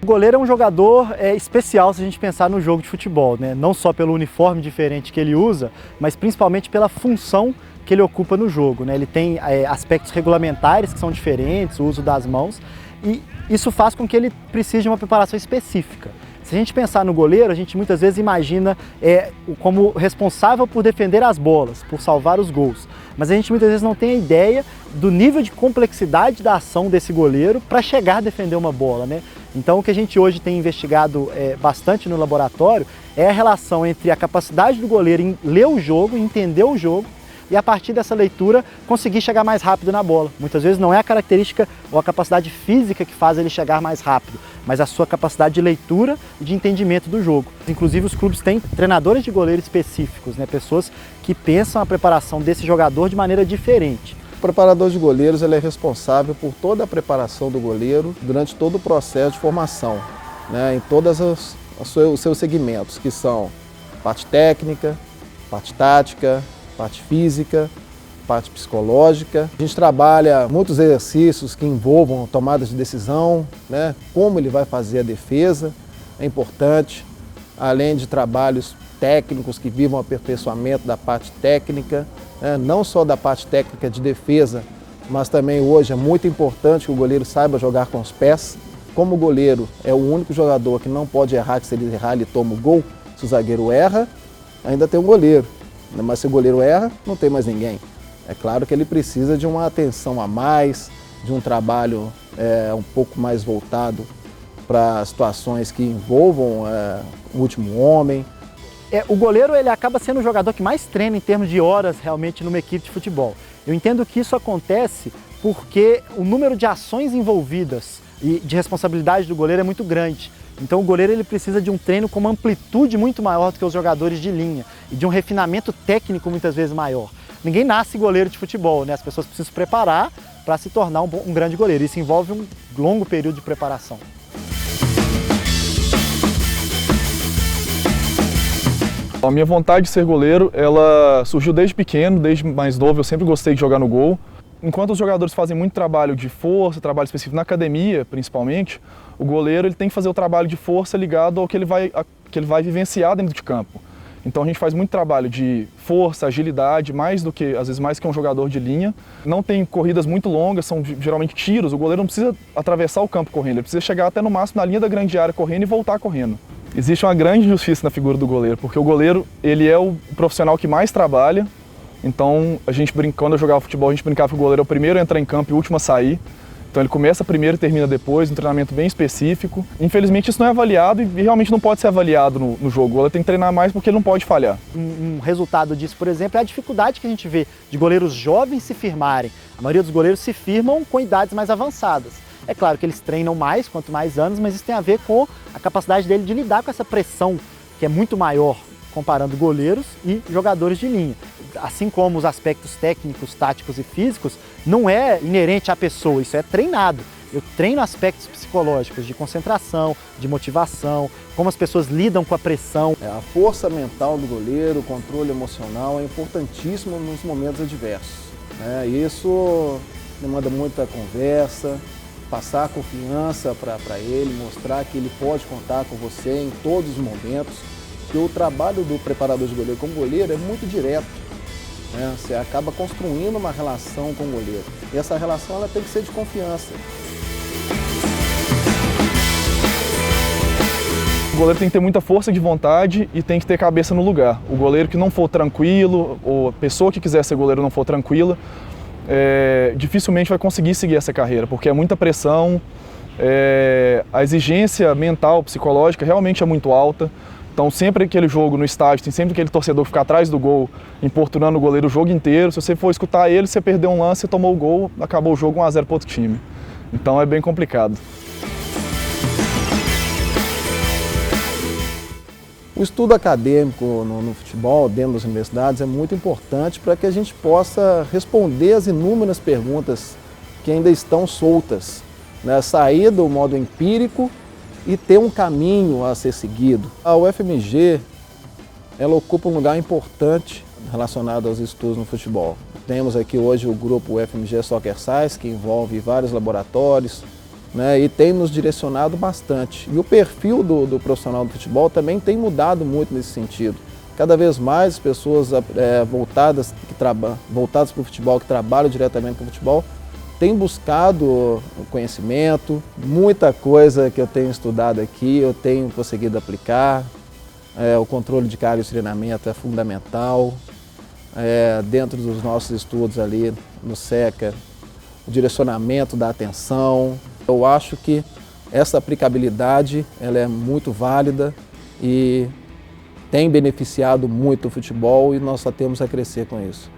O goleiro é um jogador especial se a gente pensar no jogo de futebol, né? Não só pelo uniforme diferente que ele usa, mas principalmente pela função que ele ocupa no jogo, né? Ele tem aspectos regulamentares que são diferentes, o uso das mãos, e isso faz com que ele precise de uma preparação específica. Se a gente pensar no goleiro, a gente muitas vezes imagina como responsável por defender as bolas, por salvar os gols. Mas a gente muitas vezes não tem a ideia do nível de complexidade da ação desse goleiro para chegar a defender uma bola, né? Então o que a gente hoje tem investigado bastante no laboratório é a relação entre a capacidade do goleiro em ler o jogo, entender o jogo, e a partir dessa leitura conseguir chegar mais rápido na bola. Muitas vezes não é a característica ou a capacidade física que faz ele chegar mais rápido, mas a sua capacidade de leitura e de entendimento do jogo. Inclusive os clubes têm treinadores de goleiro específicos, né? Pessoas que pensam a preparação desse jogador de maneira diferente. O preparador de goleiros ele é responsável por toda a preparação do goleiro durante todo o processo de formação, né? Em todos os seus segmentos, que são parte técnica, parte tática, parte física, parte psicológica. A gente trabalha muitos exercícios que envolvam tomadas de decisão, né? Como ele vai fazer a defesa, é importante, além de trabalhos técnicos que visam o aperfeiçoamento da parte técnica, né? Não só da parte técnica de defesa, mas também hoje é muito importante que o goleiro saiba jogar com os pés. Como o goleiro é o único jogador que não pode errar, que se ele errar ele toma o gol, se o zagueiro erra, ainda tem um goleiro. Mas se o goleiro erra, não tem mais ninguém. É claro que ele precisa de uma atenção a mais, de um trabalho um pouco mais voltado para situações que envolvam o último homem. O goleiro ele acaba sendo o jogador que mais treina em termos de horas realmente numa equipe de futebol. Eu entendo que isso acontece porque o número de ações envolvidas e de responsabilidade do goleiro é muito grande. Então o goleiro ele precisa de um treino com uma amplitude muito maior do que os jogadores de linha e de um refinamento técnico muitas vezes maior. Ninguém nasce goleiro de futebol, né? As pessoas precisam se preparar para se tornar um grande goleiro. Isso envolve um longo período de preparação. A minha vontade de ser goleiro, ela surgiu desde pequeno, desde mais novo, eu sempre gostei de jogar no gol. Enquanto os jogadores fazem muito trabalho de força, trabalho específico na academia, principalmente, o goleiro ele tem que fazer o trabalho de força ligado ao que ele vai vivenciar dentro de campo. Então a gente faz muito trabalho de força, agilidade, às vezes mais que um jogador de linha. Não tem corridas muito longas, são geralmente tiros. O goleiro não precisa atravessar o campo correndo, ele precisa chegar até no máximo na linha da grande área correndo e voltar correndo. Existe uma grande injustiça na figura do goleiro, porque o goleiro ele é o profissional que mais trabalha. Então, quando eu jogava futebol, a gente brincava que o goleiro é o primeiro a entrar em campo e o último a sair. Então ele começa primeiro e termina depois, um treinamento bem específico. Infelizmente isso não é avaliado e realmente não pode ser avaliado no jogo. O goleiro tem que treinar mais porque ele não pode falhar. Um resultado disso, por exemplo, é a dificuldade que a gente vê de goleiros jovens se firmarem. A maioria dos goleiros se firmam com idades mais avançadas. É claro que eles treinam mais, quanto mais anos, mas isso tem a ver com a capacidade dele de lidar com essa pressão, que é muito maior comparando goleiros e jogadores de linha. Assim como os aspectos técnicos, táticos e físicos, não é inerente à pessoa, isso é treinado. Eu treino aspectos psicológicos de concentração, de motivação, como as pessoas lidam com a pressão. A força mental do goleiro, o controle emocional é importantíssimo nos momentos adversos. Isso demanda muita conversa, passar confiança para ele, mostrar que ele pode contar com você em todos os momentos. Porque o trabalho do preparador de goleiro como goleiro é muito direto. Você acaba construindo uma relação com o goleiro. E essa relação ela tem que ser de confiança. O goleiro tem que ter muita força de vontade e tem que ter cabeça no lugar. O goleiro que não for tranquilo, ou a pessoa que quiser ser goleiro não for tranquila, dificilmente vai conseguir seguir essa carreira, porque é muita pressão, a exigência mental, psicológica realmente é muito alta. Então sempre aquele jogo no estádio, tem sempre aquele torcedor que fica atrás do gol, importunando o goleiro o jogo inteiro. Se você for escutar ele, você perdeu um lance, você tomou o gol, acabou o jogo 1 a 0 para outro time. Então é bem complicado. O estudo acadêmico no futebol, dentro das universidades, é muito importante para que a gente possa responder as inúmeras perguntas que ainda estão soltas, sair do modo empírico e ter um caminho a ser seguido. A UFMG ela ocupa um lugar importante relacionado aos estudos no futebol. Temos aqui hoje o grupo UFMG Soccer Science, que envolve vários laboratórios, né, e tem nos direcionado bastante. E o perfil do profissional do futebol também tem mudado muito nesse sentido. Cada vez mais pessoas voltadas para o futebol, que trabalham diretamente com o futebol, têm buscado o conhecimento. Muita coisa que eu tenho estudado aqui, eu tenho conseguido aplicar. O controle de carga e treinamento é fundamental. Dentro dos nossos estudos ali no SECA, o direcionamento da atenção. Eu acho que essa aplicabilidade ela é muito válida e tem beneficiado muito o futebol e nós só temos a crescer com isso.